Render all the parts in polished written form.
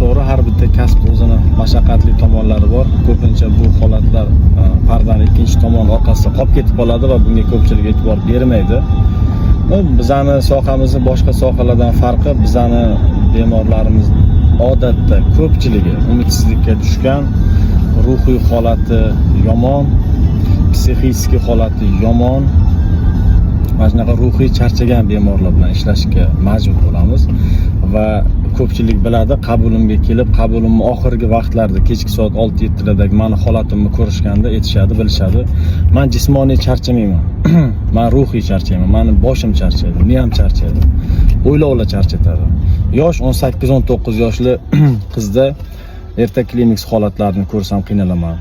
to'g'ri har bitta kasb o'zini mashaqqatli tomonlari bor. Ko'pincha bu holatlar pardani ikkinchi tomon orqasida qolib ketib qoladi va bunga ko'pchilik e'tibor bermaydi. Bizani sohamizni boshqa sohalardan farqi, bizani bemorlarimiz odatda ko'pchiligi umidsizlikka tushgan, ruhiy holati yomon, psixik holati yomon, mana shunaqa ruhiy charchagan bemorlar bilan ishlashga majbur bo'lamiz va ko'pchilik biladi, qabulimga kelib, qabulimning oxirgi vaqtlarida kechki soat 6-7lardagi meni holatimni ko'rishganda aytishadi, bilishadi. Men jismoniy charchamayman. Men ruhiy charchayman. Meni boshim charchaydi, miyam charchaydi. O'ylovlar charchatadi. Yosh 18-19 yoshli qizda erta klinik holatlarni ko'rsam qiynalaman.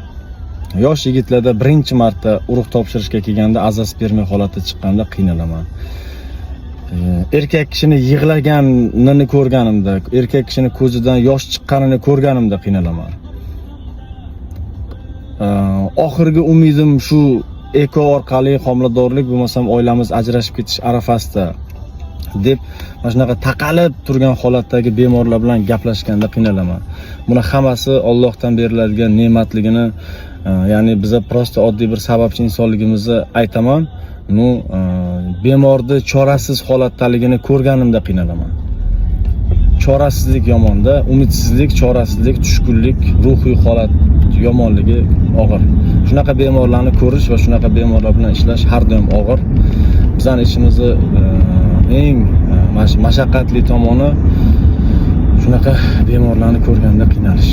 Yosh yigitlarda birinchi marta urug' topshirishga kelganda azospermiya holati chiqqanda qiynalaman. Erkak kishini yig'laganini ko'rganimda, erkak kishini ko'zidan yosh chiqqanini ko'rganimda qiynalaman. Oxirgi umidim shu eko orqali homiladorlik bo'lmasam oilamiz ajrashib ketish arafasida deb mana shunaqa taqalib turgan holatdagi bemorlar bilan gaplashganda qiynalaman. Buni hammasi Allohdan beriladigan ne'matligini, ya'ni biza prosta oddiy bir sababchi insonligimizni aytaman. Bemorni chorasiz holatdaligini ko'rganimda qiynalaman. Chorasizlik yomonda, umidsizlik, chorasizlik, tushkunlik, ruhiy holat yomonligi og'ir. Shunaqa bemorlarni ko'rish va shunaqa bemorlar bilan ishlash har doim og'ir. Bizning ishimizni eng mashaqqatli tomoni shunaqa bemorlarni ko'rganda qiynalish.